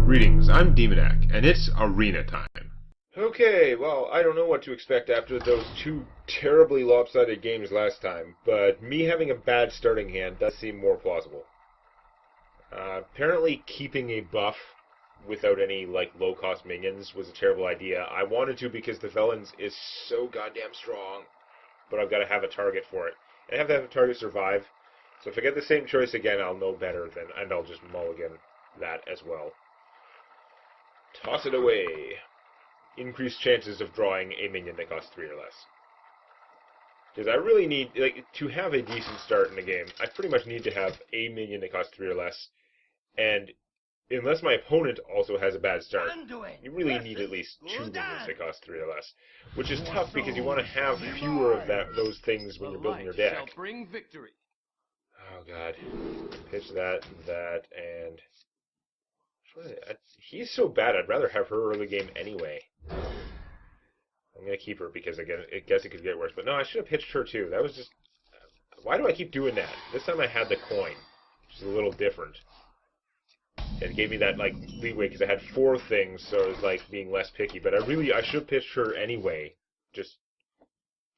Greetings, I'm Demonac, and it's arena time. Okay, well, I don't know what to expect after those two terribly lopsided games last time, but me having a bad starting hand does seem more plausible. Apparently keeping a buff without any, low-cost minions was a terrible idea. I wanted to because the Felons is so goddamn strong, but I've got to have a target for it. And I have to have a target survive, so if I get the same choice again, I'll know better, and I'll just mulligan that as well. Toss it away. Increased chances of drawing a minion that costs 3 or less. Because I really need, to have a decent start in the game, I pretty much need to have a minion that costs 3 or less. And unless my opponent also has a bad start, you really need at least 2 minions that cost 3 or less. Which is tough because you want to have fewer of those things when you're building your deck. Oh god. Pitch that, and... He's so bad, I'd rather have her early game anyway. I'm going to keep her because, again, I guess it could get worse. But no, I should have pitched her too. That was just... Why do I keep doing that? This time I had the coin, which is a little different. It gave me that, leeway because I had 4 things, so it was, being less picky. But I should have pitched her anyway. Just,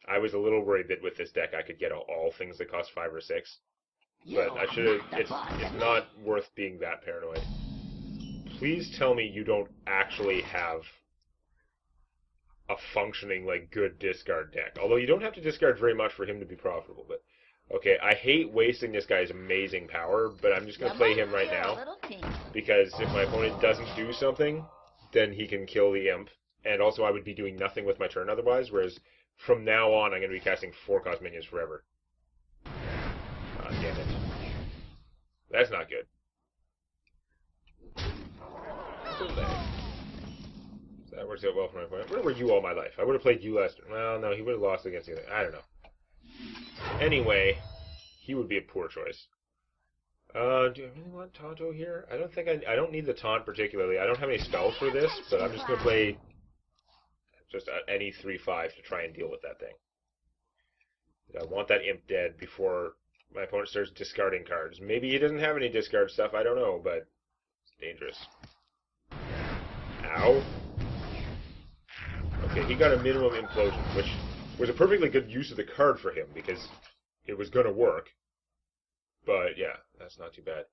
I was a little worried that with this deck I could get all things that cost 5 or 6. But I should have... It's not worth being that paranoid. Please tell me you don't actually have a functioning, good discard deck. Although you don't have to discard very much for him to be profitable. But okay, I hate wasting this guy's amazing power, but I'm just going to play him right now. Because if my opponent doesn't do something, then he can kill the imp. And also I would be doing nothing with my turn otherwise, whereas from now on I'm going to be casting 4-cost minions forever. Ah, damn it. That's not good. That works out well for my opponent. Where were you all my life? I would have played you last... Well, no, he would have lost against you. I don't know. Anyway, he would be a poor choice. Do I really want Tonto here? I don't think I don't need the taunt particularly. I don't have any spells for this, but I'm just going to play just any 3/5 to try and deal with that thing. I want that imp dead before my opponent starts discarding cards. Maybe he doesn't have any discard stuff, I don't know, but it's dangerous. Ow. Okay, he got a minimum implosion, which was a perfectly good use of the card for him, because it was going to work. But, yeah, that's not too bad.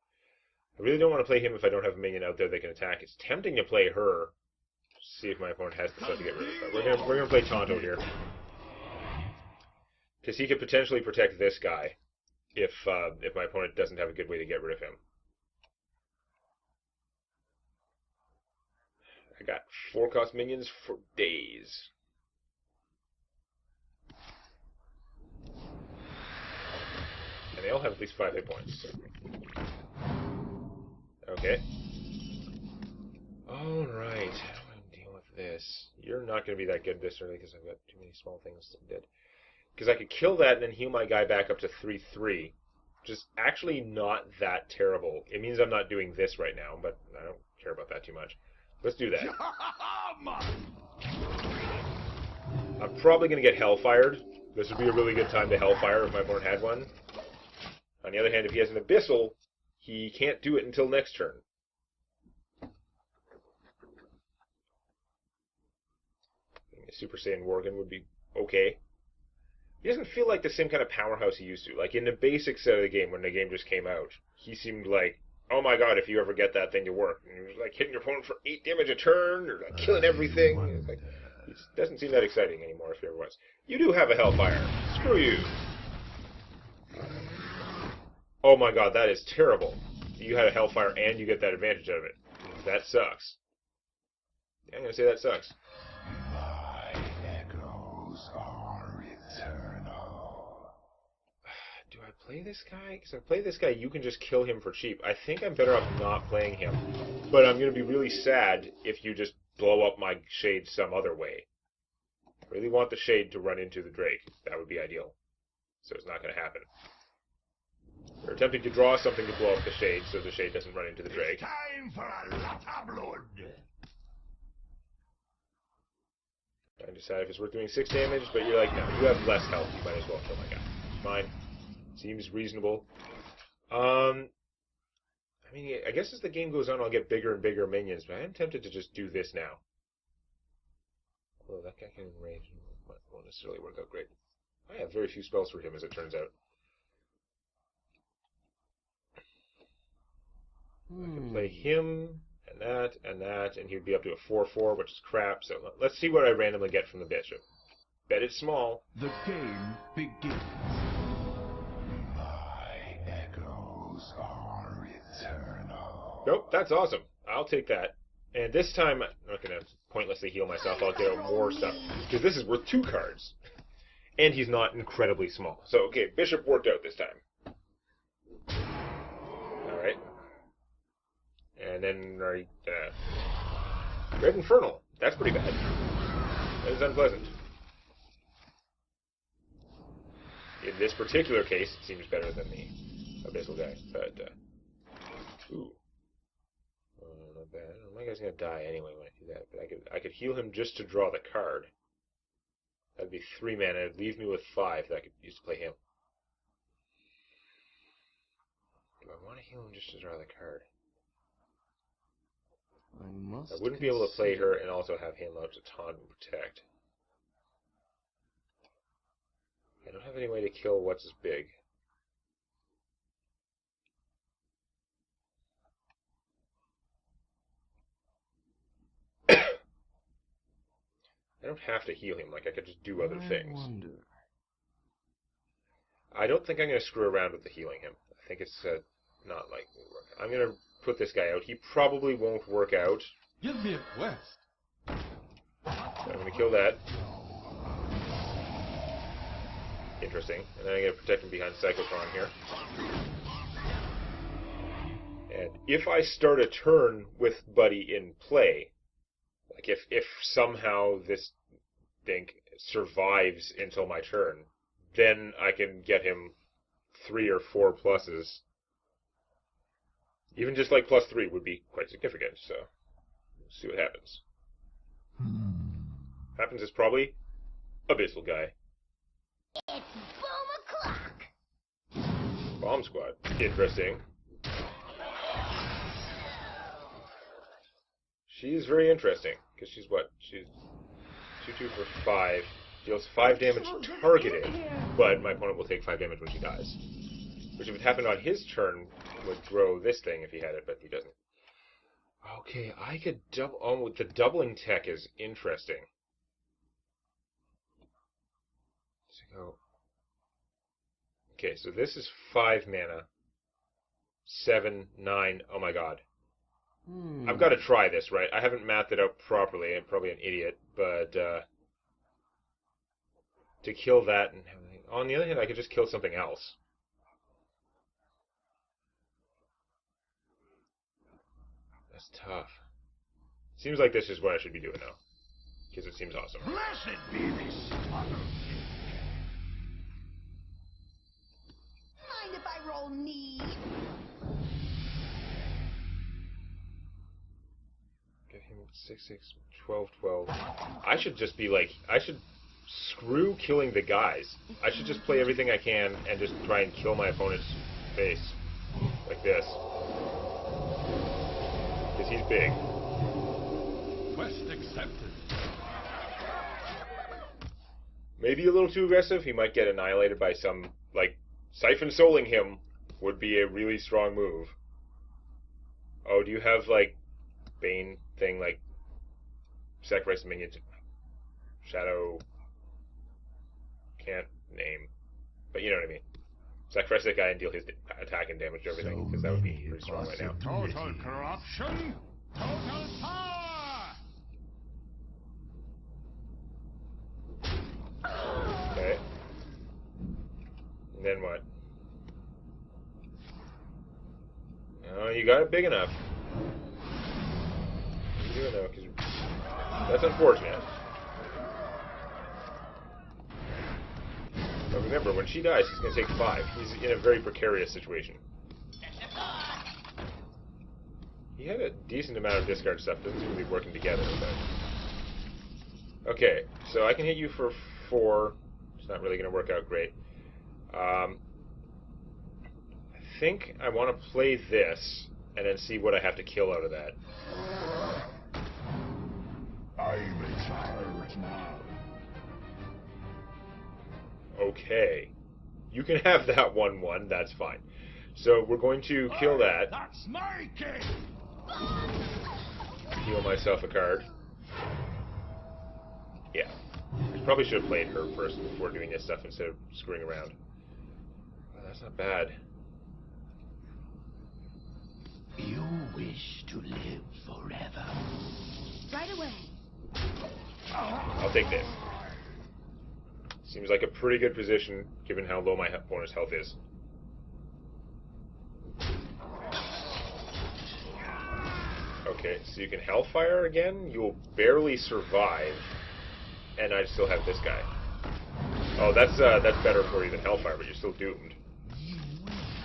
I really don't want to play him if I don't have a minion out there that can attack. It's tempting to play her, see if my opponent has the stuff to get rid of it. But we're gonna play Tonto here. Because he could potentially protect this guy, if my opponent doesn't have a good way to get rid of him. I got 4-cost minions for days. And they all have at least 5 hit points. Okay. Alright, how do I deal with this? You're not going to be that good this early because I've got too many small things to dead. Because I could kill that and then heal my guy back up to 3/3. Which is actually not that terrible. It means I'm not doing this right now, but I don't care about that too much. Let's do that. I'm probably going to get Hellfired. This would be a really good time to Hellfire if my opponent had one. On the other hand, if he has an Abyssal, he can't do it until next turn. Super Saiyan Worgen would be okay. He doesn't feel like the same kind of powerhouse he used to. Like, in the basic set of the game, when the game just came out, he seemed like, oh my god, if you ever get that thing to work. And he was like hitting your opponent for 8 damage a turn, or like killing everything. It's like, it doesn't seem that exciting anymore if he ever was. You do have a Hellfire. Screw you. Oh my god, that is terrible. You had a Hellfire and you get that advantage out of it. That sucks. Yeah, I'm going to say that sucks. My echoes are eternal. Do I play this guy? Because if I play this guy, you can just kill him for cheap. I think I'm better off not playing him. But I'm going to be really sad if you just blow up my Shade some other way. I really want the Shade to run into the Drake. That would be ideal. So it's not going to happen. We're attempting to draw something to blow up the Shade so the Shade doesn't run into the Drake. Time for a lot of blood. I decide if it's worth doing 6 damage, but you're like, no, you have less health. You might as well kill my guy. Fine. Seems reasonable. I I mean, I guess as the game goes on, I'll get bigger and bigger minions, but I am tempted to just do this now. Although that guy can range won't necessarily work out great. I have very few spells for him, as it turns out. I can play him, and that, and he'd be up to a 4/4, which is crap, so let's see what I randomly get from the bishop. Bet it's small. The game begins. My echoes are eternal. Nope, that's awesome. I'll take that. And this time, I'm not going to pointlessly heal myself. I'll get out more stuff. Because this is worth 2 cards. And he's not incredibly small. So, okay, bishop worked out this time. Alright. And then, Red Infernal. That's pretty bad. That is unpleasant. In this particular case, it seems better than the Abyssal guy. But, ooh. Not bad. My guy's gonna die anyway when I do that. But I could heal him just to draw the card. That'd be 3 mana. It'd leave me with 5 that I could use to play him. Do I want to heal him just to draw the card? I wouldn't be able to play her and also have him out to taunt and protect. I don't have any way to kill what's as big. I don't have to heal him, like I could just do other things. I don't think I'm going to screw around with the healing him. I think it's not likely to work. I'm going to put this guy out. He probably won't work out. Give me a quest. So I'm going to kill that. Interesting. And then I'm going to protect him behind Psychotron here. And if I start a turn with Buddy in play, like if somehow this thing survives until my turn, then I can get him 3 or 4 pluses. Even just like +3 would be quite significant, so let's see what happens. Happens is probably Abyssal guy. It's boom o'clock. Bomb Squad. Interesting. She's very interesting, because she's what? She's 2/2 for 5. Deals 5 damage targeted, but my opponent will take 5 damage when she dies. Which, if it happened on his turn, would grow this thing if he had it, but he doesn't. Okay, I could double... Oh, the doubling tech is interesting. So, okay, so this is 5 mana. 7, 9, oh my god. I've got to try this, right? I haven't mapped it out properly. I'm probably an idiot, but to kill that and everything. On the other hand, I could just kill something else. That's tough. Seems like this is what I should be doing now, because it seems awesome. Blessed be this smuggled. Mind if I roll knee? Get him 6, 6, 12, 12. I should just be like, I should screw killing the guys. I should just play everything I can and just try and kill my opponent's face. Like this. Because he's big. Quest accepted. Maybe a little too aggressive. He might get annihilated by some, like, Siphon Souling him would be a really strong move. Oh, do you have, like, Bane thing, like, sacrifice a minion to Shadow... Can't name. But you know what I mean. Sacrifice that guy and deal his attack and damage to everything, because that would be pretty strong right now. Total corruption. Total power. Okay. And then what? Oh, you got it big enough. You do know, because that's unfortunate. But remember, when she dies, he's going to take 5. He's in a very precarious situation. He had a decent amount of discard stuff. Doesn't seem to be working together. But... Okay, so I can hit you for 4. It's not really going to work out great. I think I want to play this and then see what I have to kill out of that. I'm in charge now. Okay. You can have that 1/1, that's fine. So we're going to kill that. That's my king! Heal myself a card. Yeah. I probably should have played her first before doing this stuff instead of screwing around. Well, that's not bad. You wish to live forever. Right away. I'll take this. Seems like a pretty good position given how low my opponent's health is. Okay, so you can Hellfire again. You'll barely survive, and I still have this guy. Oh, that's better for you than Hellfire, but you're still doomed.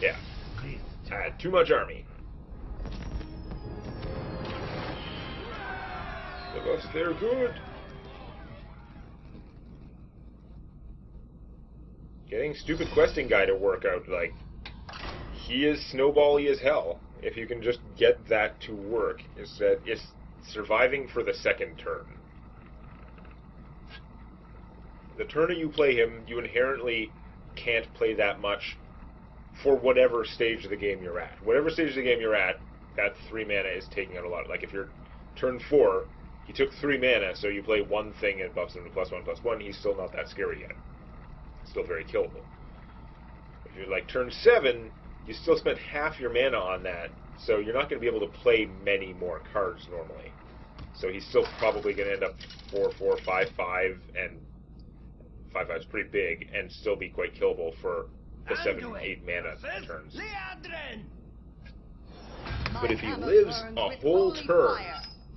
Yeah, I had too much army. The buffs, they're good. Getting stupid questing guy to work out, like, he is snowbally as hell. If you can just get that to work, is that it's surviving for the second turn. The turn that you play him, you inherently can't play that much for whatever stage of the game you're at. Whatever stage of the game you're at, that 3 mana is taking out a lot. Like if you're turn 4, he took 3 mana, so you play one thing and buffs him to +1/+1, he's still not that scary yet. Still very killable. If you're like turn 7, you still spent half your mana on that, so you're not going to be able to play many more cards normally. So he's still probably going to end up 4/4, 5/5, and 5/5 is pretty big, and still be quite killable for the 7-8 mana turns. But if he lives a whole turn,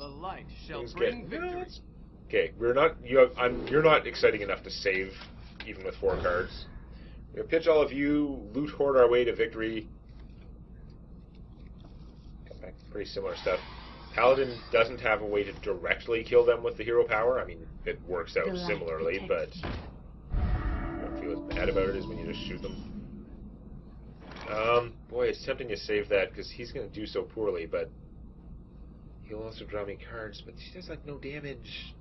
The light shall things bring get victory. nuts. Okay, we're not. You're not exciting enough to save, even with 4 cards. We're gonna pitch all of you, loot horde our way to victory. Come back, pretty similar stuff. Paladin doesn't have a way to directly kill them with the hero power. I mean, it works out similarly, but I don't feel as bad about it as when you just shoot them. Boy, it's tempting to save that because he's gonna do so poorly, but he'll also draw me cards, but he does like no damage.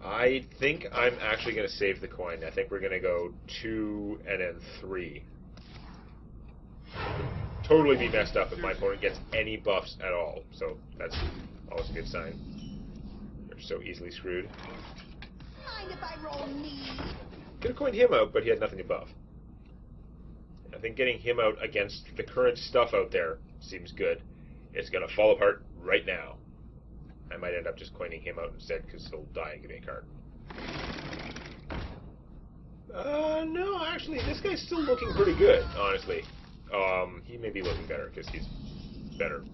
I think I'm actually going to save the coin. I think we're going to go 2 and then 3. Totally be messed up if my opponent gets any buffs at all. So that's always a good sign. They're so easily screwed. Mind if I roll need? Could have coined him out, but he had nothing to buff. I think getting him out against the current stuff out there seems good. It's going to fall apart right now. I might end up just coining him out instead because he'll die and give me a card. No, actually, this guy's still looking pretty good, honestly. He may be looking better because he's better.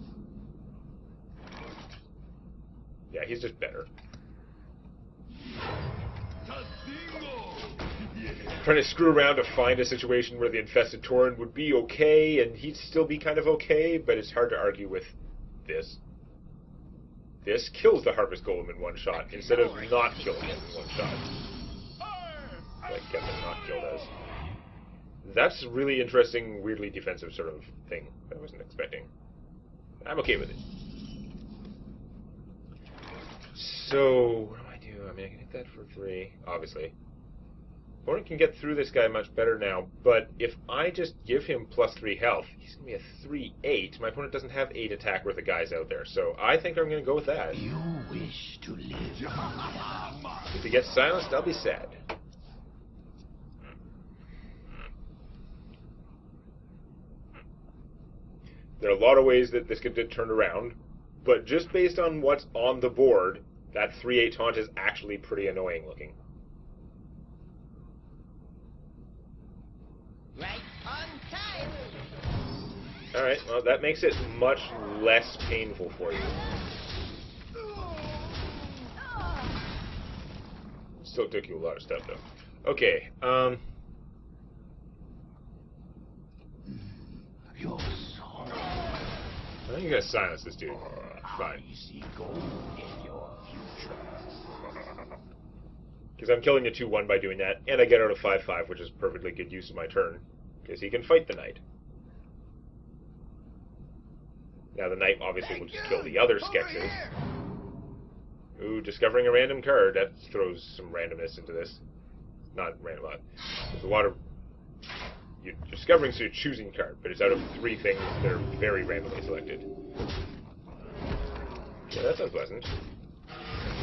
Yeah, he's just better. Trying to screw around to find a situation where the infested Tauren would be okay, and he'd still be kind of okay, but it's hard to argue with this. This kills the Harvest Golem in one shot, instead of not killing it in one shot. Like get them not killed as. That's a really interesting, weirdly defensive sort of thing that I wasn't expecting. I'm okay with it. So, what do I do? I mean, I can hit that for 3, obviously. Opponent can get through this guy much better now, but if I just give him +3 health, he's going to be a 3/8. My opponent doesn't have 8 attack worth of guys out there, so I think I'm going to go with that. You wish to live. If he gets silenced, I'll be sad. There are a lot of ways that this could get turned around, but just based on what's on the board, that 3/8 taunt is actually pretty annoying looking. Right on time. Alright, well, that makes it much less painful for you. Still took you a lot of stuff, though. Okay, Your soul. I think you're gonna silence this dude. Fine. I see gold in your future. Because I'm killing a 2/1 by doing that, and I get out of 5/5, which is perfectly good use of my turn, because he can fight the knight. Now the knight obviously will just kill the other sketches. Ooh, discovering a random card. That throws some randomness into this. Not random, there's a lot of... You're discovering, so you're choosing a card, but it's out of 3 things that are very randomly selected. Yeah, that's unpleasant.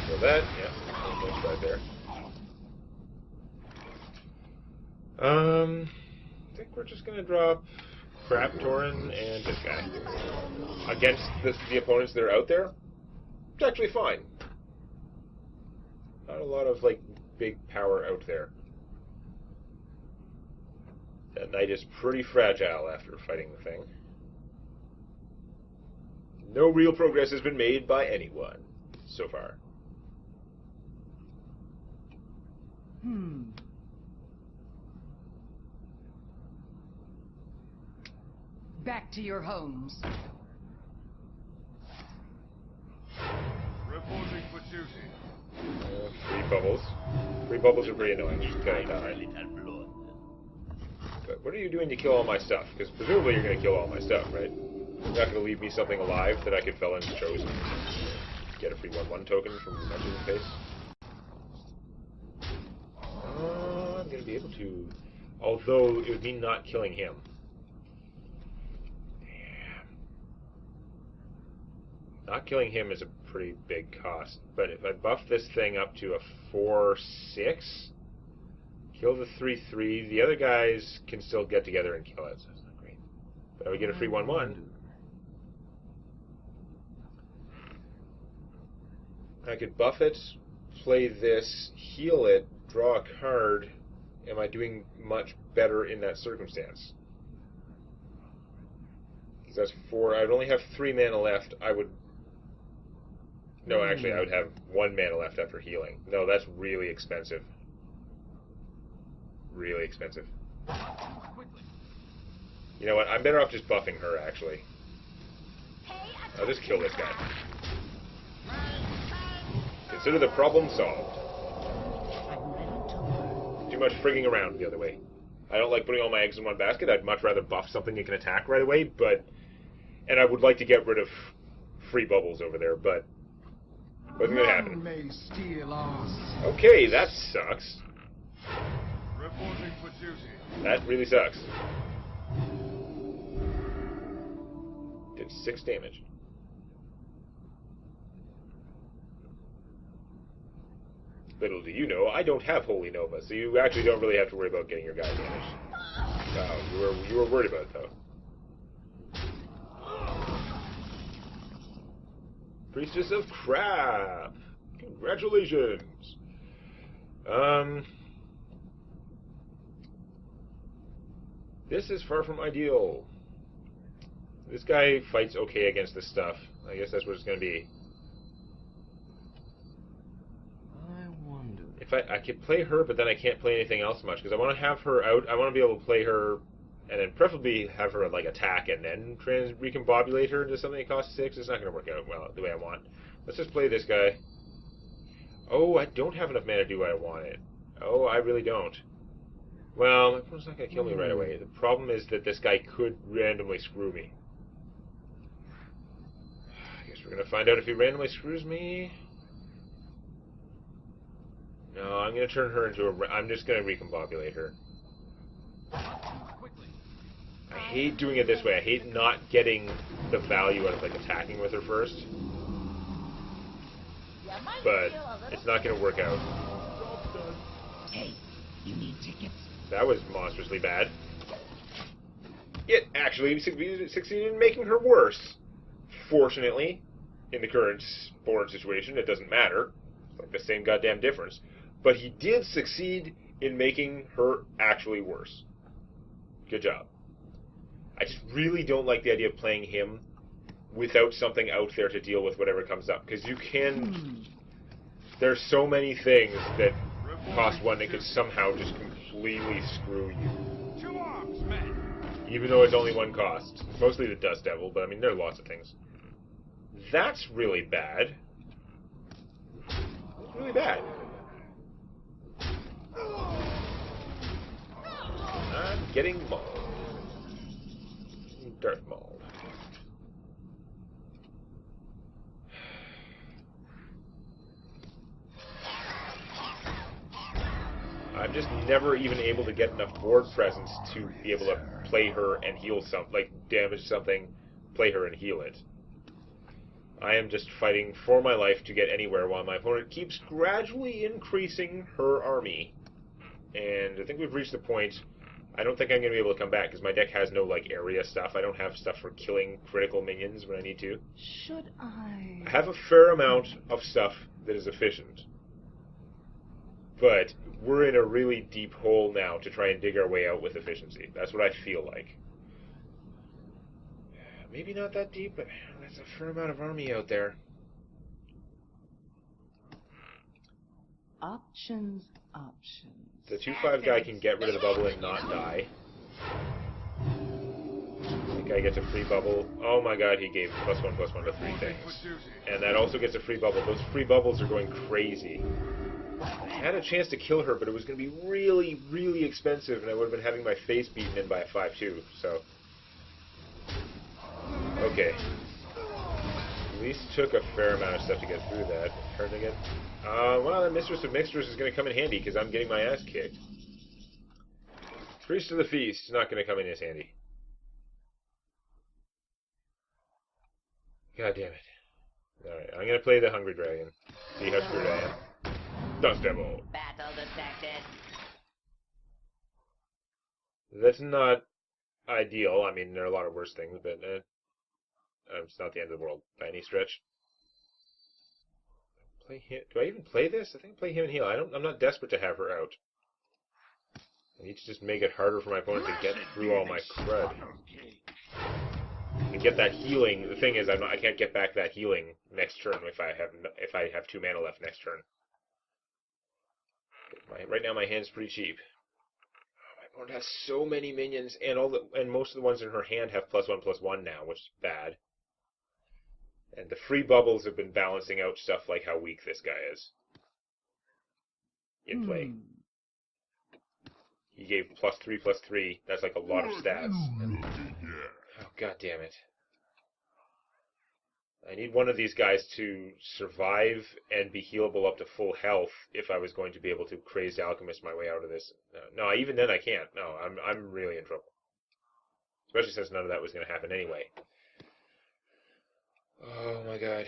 So that, yeah, let's try there. I think we're just gonna drop Crap Torin and this guy. Against the opponents that are out there, it's actually fine. Not a lot of, like, big power out there. That knight is pretty fragile after fighting the thing. No real progress has been made by anyone so far. Back to your homes. Reporting for duty. 3 bubbles. 3 bubbles are pretty annoying. Just gotta die. But what are you doing to kill all my stuff? Because presumably you're going to kill all my stuff, right? You're not going to leave me something alive that I could Felon's Chosen. Get a free 1/1 token from Matches in Face. I'm going to be able to... Although, it would mean not killing him. Damn. Not killing him is a pretty big cost. But if I buff this thing up to a 4/6... Kill the 3/3. The other guys can still get together and kill it, so that's not great. But I would get a free 1/1. I could buff it, play this, heal it, draw a card. Am I doing much better in that circumstance? Because that's 4. I would only have 3 mana left. I would... No, actually, I would have 1 mana left after healing. No, that's really expensive. Really expensive. You know what? I'm better off just buffing her, actually. I'll just kill this guy. Consider the problem solved. Too much frigging around the other way. I don't like putting all my eggs in one basket. I'd much rather buff something that can attack right away, but... And I would like to get rid of free bubbles over there, but... Wasn't gonna happen. Okay, that sucks. Reporting for duty. That really sucks. Did 6 damage. Little do you know, I don't have Holy Nova, so you actually don't really have to worry about getting your guy damaged. Wow, you were worried about it, though. Priestess of Crap! Congratulations! This is far from ideal. This guy fights okay against this stuff. I guess that's what it's going to be. I wonder. If I could play her, but then I can't play anything else much, because I want to have her out. I want to be able to play her, and then preferably have her like attack, and then recombobulate her into something that costs 6. It's not going to work out well the way I want. Let's just play this guy. Oh, I don't have enough mana to do what I wanted. Oh, I really don't. Well, my opponent's not going to kill me right away. The problem is that this guy could randomly screw me. I guess we're going to find out if he randomly screws me. No, I'm going to turn her into a... I'm just going to recombobulate her. I hate doing it this way. I hate not getting the value out of like attacking with her first. But it's not going to work out. Hey, you need tickets? That was monstrously bad. It actually succeeded in making her worse. Fortunately, in the current board situation, it doesn't matter. It's like the same goddamn difference. But he did succeed in making her actually worse. Good job. I just really don't like the idea of playing him without something out there to deal with whatever comes up. Because you can... There's so many things that cost 1 that could somehow just completely screw you. 2 arms, men. Even though it's only 1 cost. It's mostly the Dust Devil, but I mean, there are lots of things. That's really bad. That's really bad. I'm getting mauled. Darth mauled. just never even able to get enough board presence to be able to play her and heal damage something, play her and heal it. I am just fighting for my life to get anywhere while my opponent keeps gradually increasing her army. And I think we've reached the point. I don't think I'm going to be able to come back because my deck has no like area stuff. I don't have stuff for killing critical minions when I need to. Should I? I have a fair amount of stuff that is efficient. But we're in a really deep hole now to try and dig our way out with efficiency. That's what I feel like. Maybe not that deep, but that's a fair amount of army out there. Options. The 2/5 guy can get rid of the bubble and not die. That guy gets a free bubble. Oh my god, he gave +1/+1 to 3 things. And that also gets a free bubble. Those free bubbles are going crazy. I had a chance to kill her, but it was going to be really, really expensive, and I would have been having my face beaten in by a 5/2, so... Okay. At least took a fair amount of stuff to get through that. Turn again. Well, that Mistress of Mixtures is going to come in handy, because I'm getting my ass kicked. Priest of the Feast is not going to come in as handy. God damn it. Alright, I'm going to play the Hungry Dragon. See how screwed I am. Dust Devil. Battle detected. That's not ideal. I mean, there are a lot of worse things, but it's not the end of the world by any stretch. Play him. Do I even play this? I think I play him and heal. I'm not desperate to have her out. I need to just make it harder for my opponent to get through all my crud. And get that healing. The thing is, I can't get back that healing next turn if I have 2 mana left next turn. Right now, my hand's pretty cheap. Oh, my opponent has so many minions, and most of the ones in her hand have +1/+1 now, which is bad. And the free bubbles have been balancing out stuff like how weak this guy is in play. He gave +3/+3. That's like a lot of stats. Oh, god damn it. I need one of these guys to survive and be healable up to full health if I was going to be able to Crazed Alchemist my way out of this. No, even then I can't. No, I'm really in trouble. Especially since none of that was going to happen anyway. Oh my god.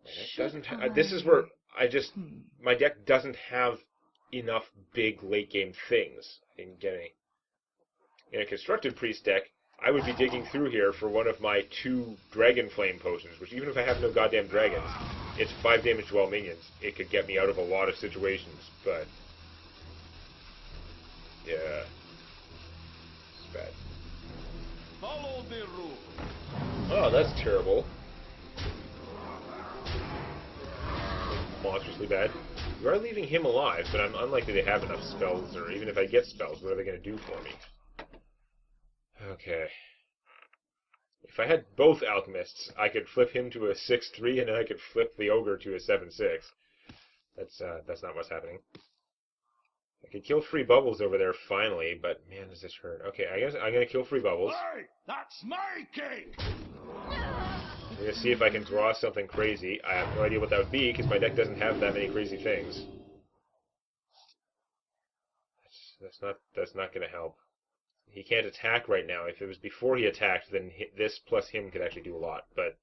My deck doesn't this is where my deck doesn't have enough big late game things. I didn't get any. In a constructed priest deck, I would be digging through here for one of my 2 Dragon Flame potions, which even if I have no goddamn dragons, it's 5 damage to all minions. It could get me out of a lot of situations, but... yeah. It's bad. Follow the rule. Oh, that's terrible. Monstrously bad. You are leaving him alive, but I'm unlikely to have enough spells, or even if I get spells, what are they going to do for me? Okay. If I had both alchemists, I could flip him to a 6/3, and then I could flip the ogre to a 7/6. That's not what's happening. I could kill free bubbles over there finally, but man, does this hurt. Okay, I guess I'm gonna kill free bubbles. Hey, that's my cake. I'm gonna see if I can draw something crazy. I have no idea what that would be because my deck doesn't have that many crazy things. That's not gonna help. He can't attack right now. If it was before he attacked, then this plus him could actually do a lot. But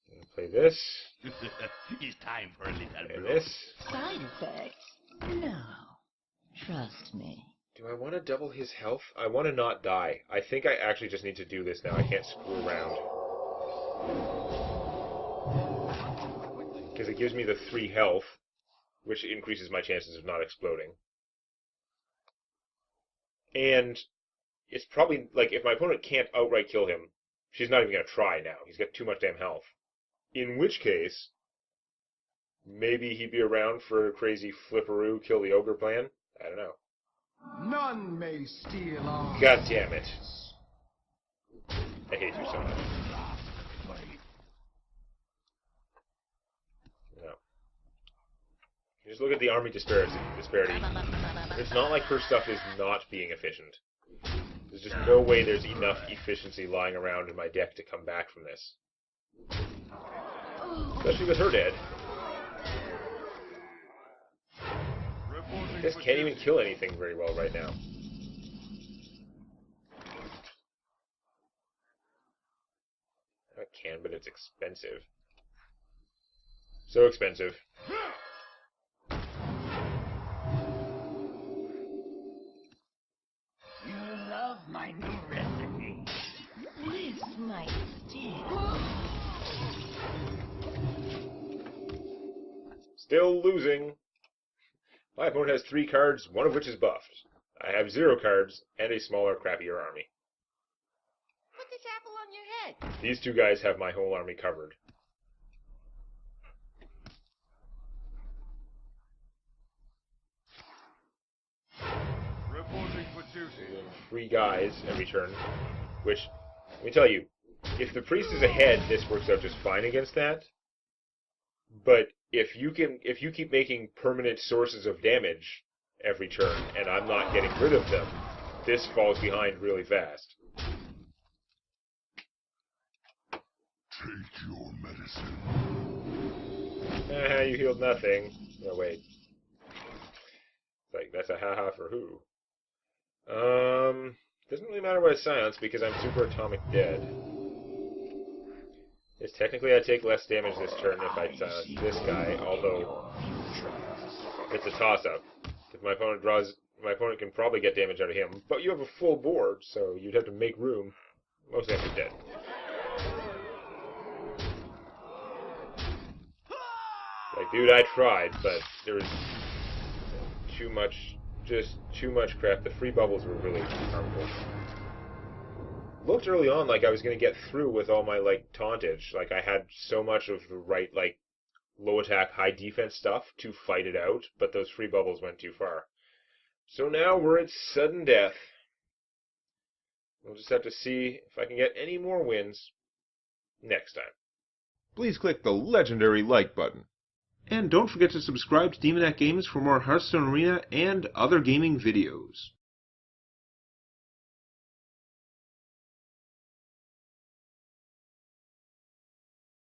I'm gonna play this. It's time for a little And blow. this. Side effects? No. Trust me. Do I want to double his health? I want to not die. I think I actually just need to do this now. I can't screw around. Because it gives me the 3 health, which increases my chances of not exploding. And it's probably, like, if my opponent can't outright kill him, she's not even going to try now. He's got too much damn health. In which case, maybe he'd be around for a crazy flipperoo, kill the ogre plan? I don't know. None may steal our... God damn it. I hate you so much. No. Just look at the army disparity. It's not like her stuff is not being efficient. There's just no way there's enough efficiency lying around in my deck to come back from this. Especially with her dead. I just can't even kill anything very well right now. I can, but it's expensive. So expensive. You love my new recipe. This might stick. Still losing. My opponent has 3 cards, one of which is buffed. I have 0 cards and a smaller, crappier army. Put this apple on your head. These 2 guys have my whole army covered. Reporting for duty. 3 guys every turn, which, let me tell you, if the priest is ahead, this works out just fine against that. But if you keep making permanent sources of damage every turn, and I'm not getting rid of them, this falls behind really fast. Take your medicine. You healed nothing. No, wait. It's like, that's a haha for who? Doesn't really matter what I silence because I'm super atomic dead. Yes, technically I take less damage this turn if I silence this guy, although it's a toss-up. If my opponent can probably get damage out of him, but you have a full board, so you'd have to make room. Most of them are dead. Like, dude, I tried, but there was too much crap. The free bubbles were really harmful. Looked early on like I was going to get through with all my, like, tauntage. Like, I had so much of the right, like, low attack, high defense stuff to fight it out, but those free bubbles went too far. So now we're at sudden death. We'll just have to see if I can get any more wins next time. Please click the legendary like button. And don't forget to subscribe to Demonac Games for more Hearthstone Arena and other gaming videos.